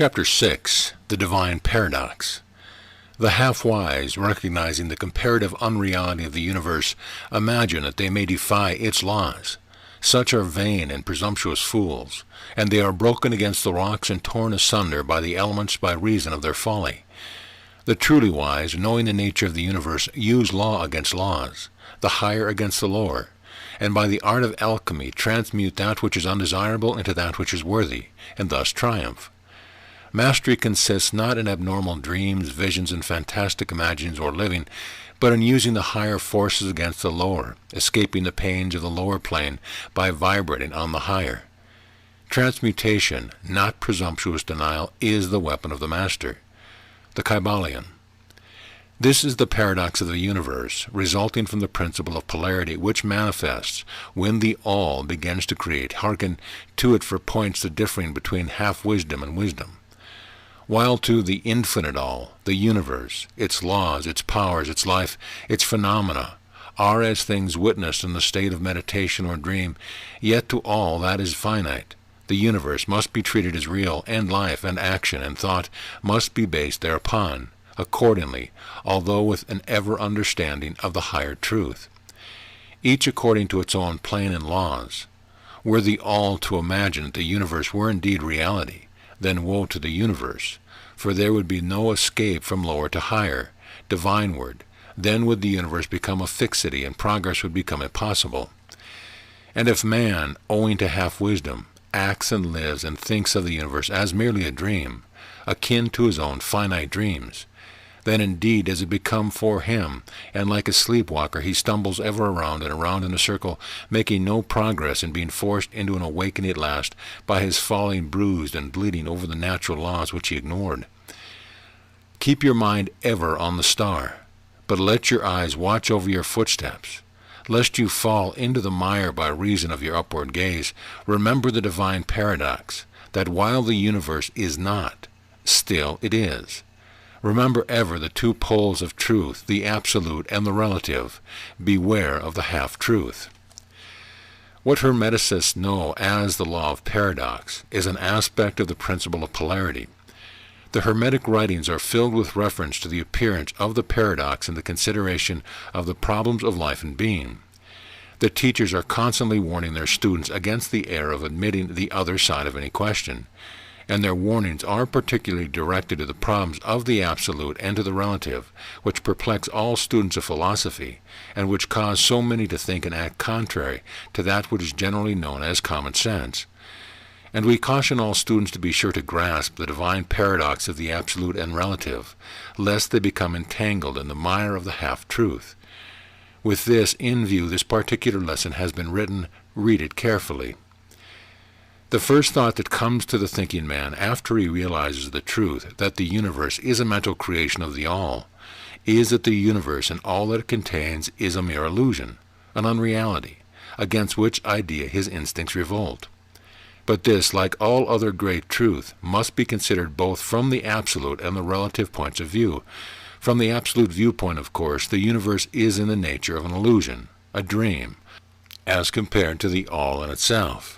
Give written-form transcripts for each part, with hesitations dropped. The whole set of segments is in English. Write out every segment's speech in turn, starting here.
Chapter 6. The Divine Paradox. The half-wise, recognizing the comparative unreality of the universe, imagine that they may defy its laws. Such are vain and presumptuous fools, and they are broken against the rocks and torn asunder by the elements by reason of their folly. The truly wise, knowing the nature of the universe, use law against laws, the higher against the lower, and by the art of alchemy transmute that which is undesirable into that which is worthy, and thus triumph. Mastery consists not in abnormal dreams, visions, and fantastic imaginings or living, but in using the higher forces against the lower, escaping the pains of the lower plane by vibrating on the higher. Transmutation, not presumptuous denial, is the weapon of the master. The Kybalion. This is the paradox of the universe, resulting from the principle of polarity, which manifests when the all begins to create. Hearken to it for points the differing between half-wisdom and wisdom. While to the infinite all, the universe, its laws, its powers, its life, its phenomena, are as things witnessed in the state of meditation or dream, yet to all that is finite, the universe must be treated as real, and life and action and thought must be based thereupon, accordingly, although with an ever-understanding of the higher truth, each according to its own plane and laws. Were the all to imagine that the universe were indeed reality, then woe to the universe, for there would be no escape from lower to higher, divineward. Then would the universe become a fixity, and progress would become impossible. And if man, owing to half-wisdom, acts and lives and thinks of the universe as merely a dream, akin to his own finite dreams, then indeed does it become for him, and like a sleepwalker he stumbles ever around and around in a circle, making no progress and being forced into an awakening at last by his falling bruised and bleeding over the natural laws which he ignored. Keep your mind ever on the star, but let your eyes watch over your footsteps. Lest you fall into the mire by reason of your upward gaze, remember the divine paradox, that while the universe is not, still it is. Remember ever the two poles of truth, the absolute and the relative. Beware of the half-truth. What Hermeticists know as the law of paradox is an aspect of the principle of polarity. The Hermetic writings are filled with reference to the appearance of the paradox in the consideration of the problems of life and being. The teachers are constantly warning their students against the error of admitting the other side of any question, and their warnings are particularly directed to the problems of the absolute and to the relative, which perplex all students of philosophy, and which cause so many to think and act contrary to that which is generally known as common sense. And we caution all students to be sure to grasp the divine paradox of the absolute and relative, lest they become entangled in the mire of the half-truth. With this in view, this particular lesson has been written. Read it carefully. The first thought that comes to the thinking man after he realizes the truth that the universe is a mental creation of the all is that the universe and all that it contains is a mere illusion, an unreality, against which idea his instincts revolt. But this, like all other great truth, must be considered both from the absolute and the relative points of view. From the absolute viewpoint, of course, the universe is in the nature of an illusion, a dream, as compared to the all in itself.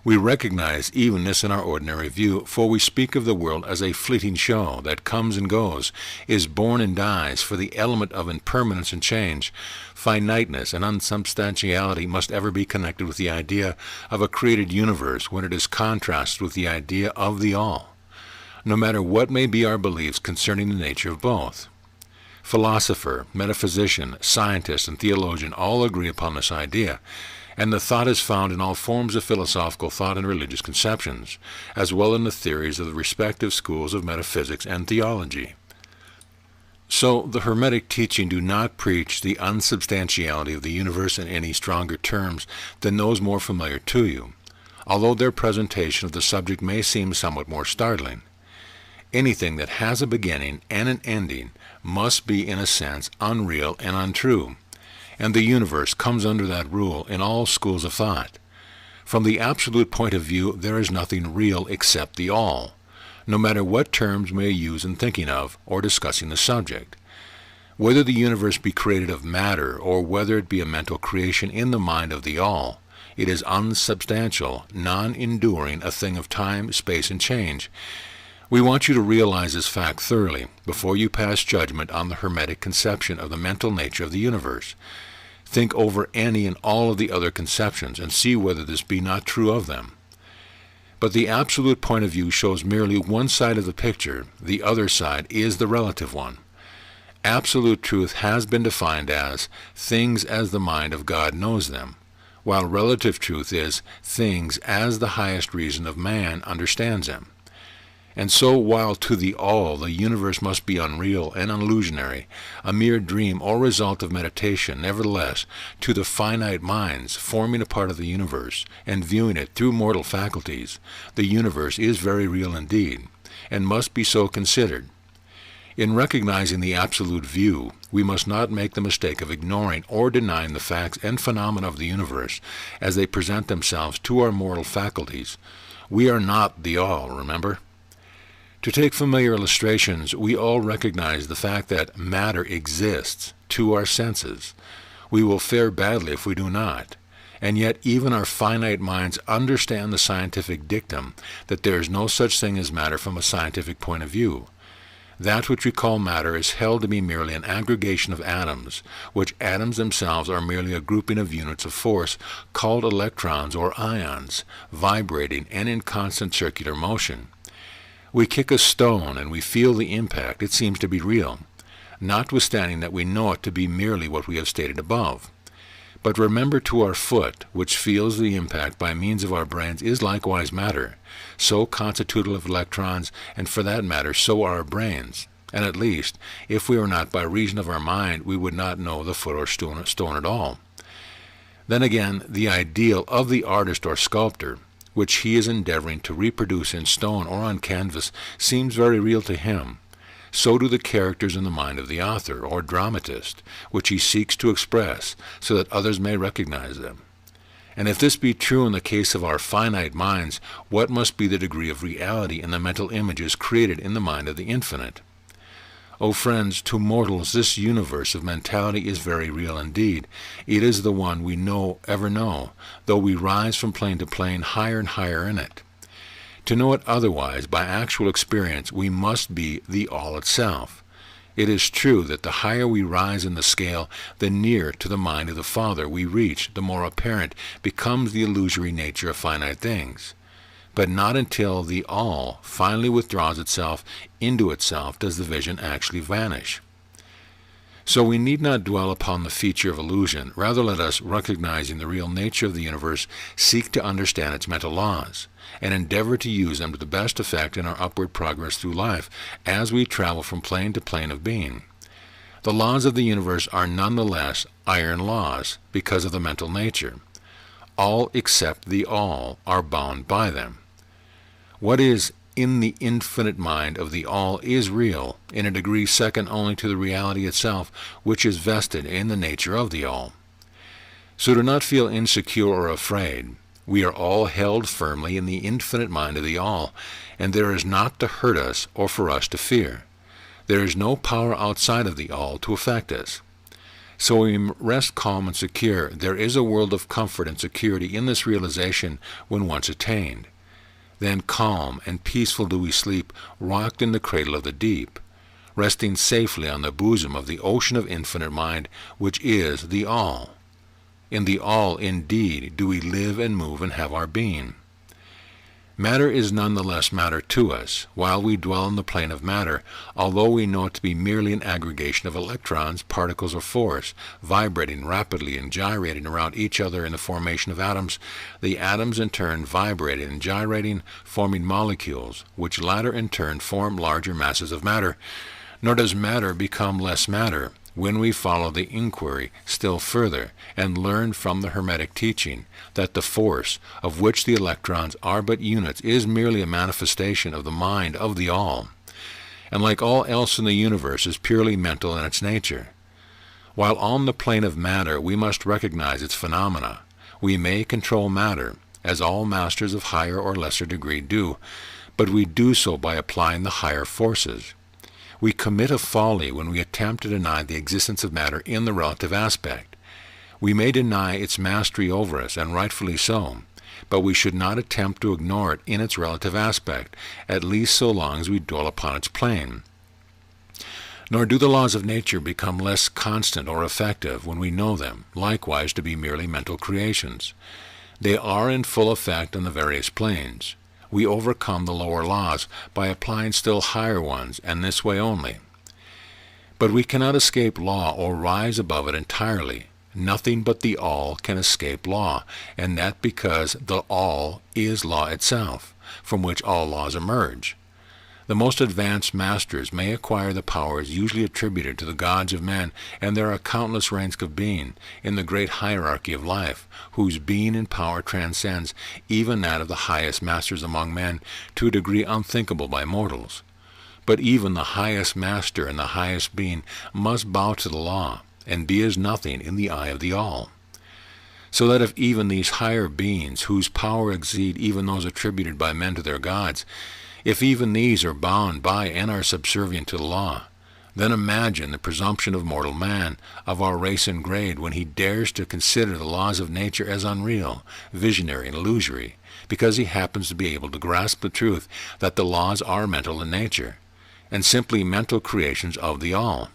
We recognize even this in our ordinary view, for we speak of the world as a fleeting show that comes and goes, is born and dies, for the element of impermanence and change, finiteness, and unsubstantiality must ever be connected with the idea of a created universe when it is contrasted with the idea of the all, no matter what may be our beliefs concerning the nature of both. Philosopher, metaphysician, scientist, and theologian all agree upon this idea, and the thought is found in all forms of philosophical thought and religious conceptions, as well in the theories of the respective schools of metaphysics and theology. So the Hermetic teaching do not preach the unsubstantiality of the universe in any stronger terms than those more familiar to you, although their presentation of the subject may seem somewhat more startling. Anything that has a beginning and an ending must be in a sense unreal and untrue, and the universe comes under that rule in all schools of thought. From the absolute point of view, there is nothing real except the all, no matter what terms we may use in thinking of or discussing the subject. Whether the universe be created of matter, or whether it be a mental creation in the mind of the all, it is unsubstantial, non-enduring, a thing of time, space, and change, We want you to realize this fact thoroughly before you pass judgment on the Hermetic conception of the mental nature of the universe. Think over any and all of the other conceptions and see whether this be not true of them. But the absolute point of view shows merely one side of the picture. The other side is the relative one. Absolute truth has been defined as things as the mind of God knows them, while relative truth is things as the highest reason of man understands them. And so while to the all the universe must be unreal and illusionary, a mere dream or result of meditation, nevertheless, to the finite minds forming a part of the universe and viewing it through mortal faculties, the universe is very real indeed, and must be so considered. In recognizing the absolute view, we must not make the mistake of ignoring or denying the facts and phenomena of the universe as they present themselves to our mortal faculties. We are not the all, remember? To take familiar illustrations, we all recognize the fact that matter exists to our senses. We will fare badly if we do not. And yet even our finite minds understand the scientific dictum that there is no such thing as matter from a scientific point of view. That which we call matter is held to be merely an aggregation of atoms, which atoms themselves are merely a grouping of units of force called electrons or ions, vibrating and in constant circular motion. We kick a stone and we feel the impact. It seems to be real, notwithstanding that we know it to be merely what we have stated above. But remember, to our foot, which feels the impact by means of our brains, is likewise matter, so constituted of electrons, and for that matter, so are our brains. And at least, if we were not by reason of our mind, we would not know the foot or stone at all. Then again, the ideal of the artist or sculptor, which he is endeavoring to reproduce in stone or on canvas, seems very real to him. So do the characters in the mind of the author or dramatist, which he seeks to express, so that others may recognize them. And if this be true in the case of our finite minds, what must be the degree of reality in the mental images created in the mind of the infinite? O friends, to mortals this universe of mentality is very real indeed. It is the one we ever know, though we rise from plane to plane higher and higher in it. To know it otherwise, by actual experience, we must be the all itself. It is true that the higher we rise in the scale, the nearer to the mind of the Father we reach, the more apparent becomes the illusory nature of finite things. But not until the all finally withdraws itself into itself does the vision actually vanish. So we need not dwell upon the feature of illusion. Rather, let us, recognizing the real nature of the universe, seek to understand its mental laws, and endeavor to use them to the best effect in our upward progress through life as we travel from plane to plane of being. The laws of the universe are nonetheless iron laws because of the mental nature. All except the all are bound by them. What is in the infinite mind of the all is real, in a degree second only to the reality itself, which is vested in the nature of the all. So do not feel insecure or afraid. We are all held firmly in the infinite mind of the all, and there is naught to hurt us or for us to fear. There is no power outside of the all to affect us. So we rest calm and secure. There is a world of comfort and security in this realization when once attained. Then calm and peaceful do we sleep, rocked in the cradle of the deep, resting safely on the bosom of the ocean of infinite mind, which is the all. In the all, indeed, do we live and move and have our being. Matter is nonetheless matter to us, while we dwell in the plane of matter, although we know it to be merely an aggregation of electrons, particles of force, vibrating rapidly and gyrating around each other in the formation of atoms, the atoms in turn vibrating and gyrating, forming molecules, which latter in turn form larger masses of matter. Nor does matter become less matter when we follow the inquiry still further and learn from the Hermetic teaching that the force, of which the electrons are but units, is merely a manifestation of the mind of the all, and like all else in the universe is purely mental in its nature. While on the plane of matter we must recognize its phenomena, we may control matter, as all masters of higher or lesser degree do, but we do so by applying the higher forces. We commit a folly when we attempt to deny the existence of matter in the relative aspect. We may deny its mastery over us, and rightfully so, but we should not attempt to ignore it in its relative aspect, at least so long as we dwell upon its plane. Nor do the laws of nature become less constant or effective when we know them, likewise, to be merely mental creations. They are in full effect on the various planes. We overcome the lower laws by applying still higher ones, and this way only. But we cannot escape law or rise above it entirely. Nothing but the All can escape law, and that because the All is law itself, from which all laws emerge. The most advanced masters may acquire the powers usually attributed to the gods of men, and there are countless ranks of being in the great hierarchy of life, whose being and power transcends even that of the highest masters among men to a degree unthinkable by mortals. But even the highest master and the highest being must bow to the law, and be as nothing in the eye of the All. So that if even these higher beings, whose power exceed even those attributed by men to their gods, if even these are bound by and are subservient to the law, then imagine the presumption of mortal man, of our race and grade, when he dares to consider the laws of nature as unreal, visionary, and illusory, because he happens to be able to grasp the truth that the laws are mental in nature, and simply mental creations of the All.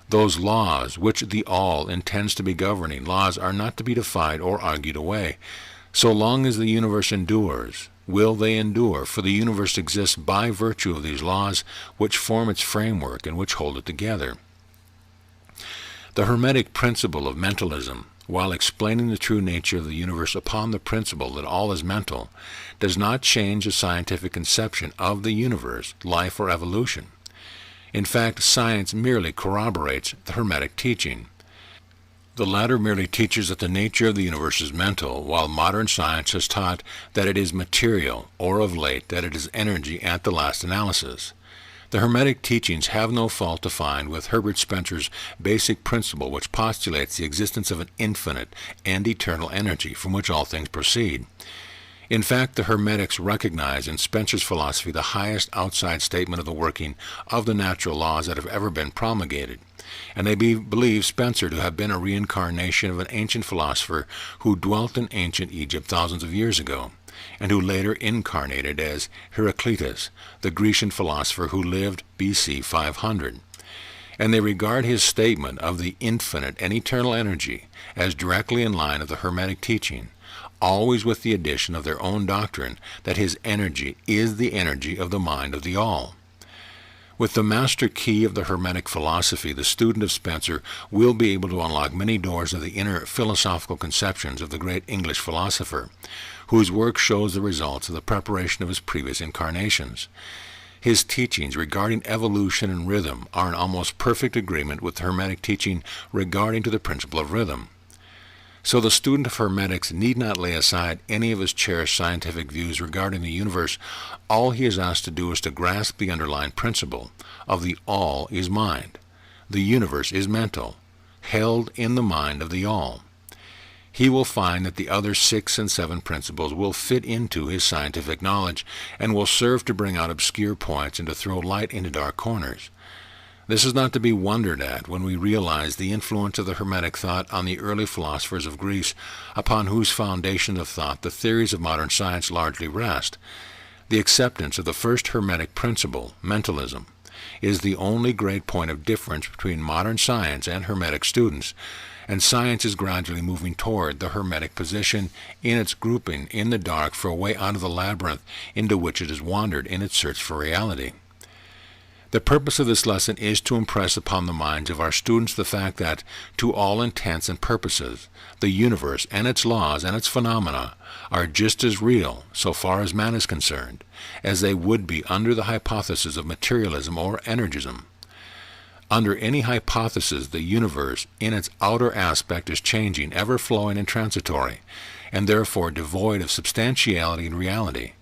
Those laws which the All intends to be governing laws are not to be defied or argued away. So long as the universe endures, will they endure, for the universe exists by virtue of these laws which form its framework and which hold it together. The Hermetic principle of mentalism, while explaining the true nature of the universe upon the principle that all is mental, does not change the scientific conception of the universe, life, or evolution. In fact, science merely corroborates the Hermetic teaching. The latter merely teaches that the nature of the universe is mental, while modern science has taught that it is material, or of late that it is energy at the last analysis. The Hermetic teachings have no fault to find with Herbert Spencer's basic principle, which postulates the existence of an infinite and eternal energy from which all things proceed. In fact, the Hermetics recognize in Spencer's philosophy the highest outside statement of the working of the natural laws that have ever been promulgated, and they believe Spencer to have been a reincarnation of an ancient philosopher who dwelt in ancient Egypt thousands of years ago, and who later incarnated as Heraclitus, the Grecian philosopher who lived BC 500. And they regard his statement of the infinite and eternal energy as directly in line of the Hermetic teaching, always with the addition of their own doctrine that his energy is the energy of the mind of the All. With the master key of the Hermetic philosophy, the student of Spencer will be able to unlock many doors of the inner philosophical conceptions of the great English philosopher, whose work shows the results of the preparation of his previous incarnations. His teachings regarding evolution and rhythm are in almost perfect agreement with the Hermetic teaching regarding to the principle of rhythm. So the student of Hermetics need not lay aside any of his cherished scientific views regarding the universe. All he is asked to do is to grasp the underlying principle of the All is mind. The universe is mental, held in the mind of the All. He will find that the other 6 and 7 principles will fit into his scientific knowledge and will serve to bring out obscure points and to throw light into dark corners. This is not to be wondered at when we realize the influence of the Hermetic thought on the early philosophers of Greece, upon whose foundation of thought the theories of modern science largely rest. The acceptance of the first Hermetic principle, mentalism, is the only great point of difference between modern science and Hermetic students, and science is gradually moving toward the Hermetic position in its grouping in the dark for a way out of the labyrinth into which it has wandered in its search for reality. The purpose of this lesson is to impress upon the minds of our students the fact that, to all intents and purposes, the universe and its laws and its phenomena are just as real, so far as man is concerned, as they would be under the hypothesis of materialism or energism. Under any hypothesis, the universe in its outer aspect is changing, ever-flowing and transitory, and therefore devoid of substantiality and reality.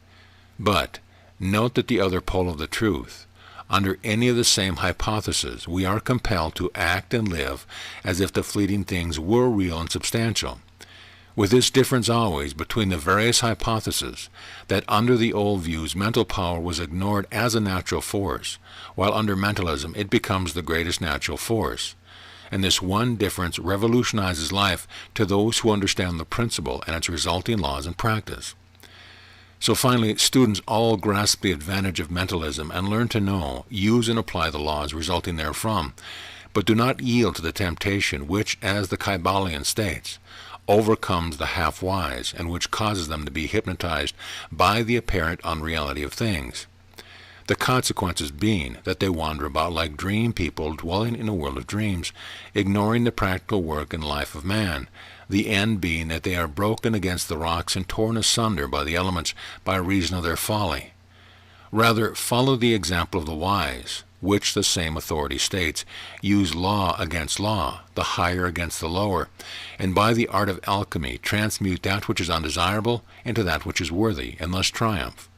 But note that the other pole of the truth, under any of the same hypotheses, we are compelled to act and live as if the fleeting things were real and substantial, with this difference always between the various hypotheses, that under the old views mental power was ignored as a natural force, while under mentalism it becomes the greatest natural force. and this one difference revolutionizes life to those who understand the principle and its resulting laws and practice. So finally, students all grasp the advantage of mentalism and learn to know, use, and apply the laws resulting therefrom, but do not yield to the temptation which, as the Kybalion states, overcomes the half-wise and which causes them to be hypnotized by the apparent unreality of things. The consequences being that they wander about like dream people dwelling in a world of dreams, ignoring the practical work and life of man, the end being that they are broken against the rocks and torn asunder by the elements by reason of their folly. Rather, follow the example of the wise, which the same authority states, use law against law, the higher against the lower, and by the art of alchemy transmute that which is undesirable into that which is worthy, and thus triumph.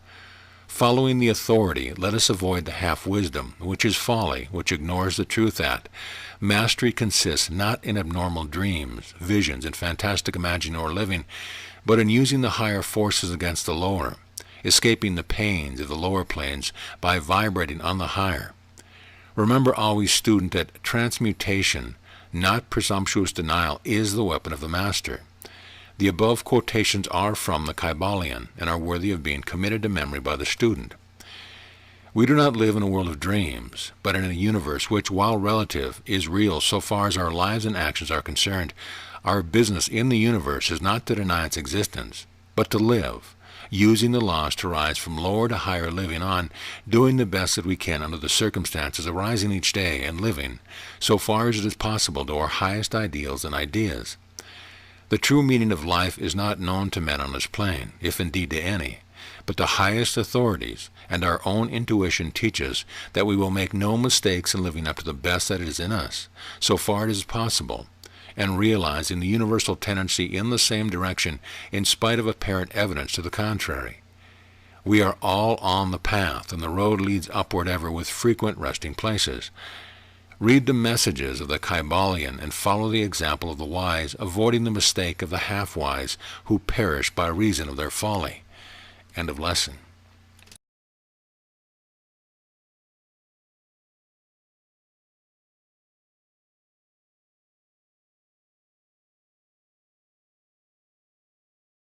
Following the authority, let us avoid the half-wisdom, which is folly, which ignores the truth that mastery consists not in abnormal dreams, visions, and fantastic imagining or living, but in using the higher forces against the lower, escaping the pains of the lower planes by vibrating on the higher. Remember always, student, that transmutation, not presumptuous denial, is the weapon of the master. The above quotations are from the Kybalion and are worthy of being committed to memory by the student. We do not live in a world of dreams, but in a universe which, while relative, is real so far as our lives and actions are concerned. Our business in the universe is not to deny its existence, but to live, using the laws to rise from lower to higher living on, doing the best that we can under the circumstances arising each day, and living, so far as it is possible, to our highest ideals and ideas. The true meaning of life is not known to men on this plane, if indeed to any, but the highest authorities and our own intuition teach us that we will make no mistakes in living up to the best that is in us, so far as is possible, and realizing the universal tendency in the same direction in spite of apparent evidence to the contrary. We are all on the path, and the road leads upward ever with frequent resting places. Read the messages of the Kybalion and follow the example of the wise, avoiding the mistake of the half-wise who perish by reason of their folly. End of lesson.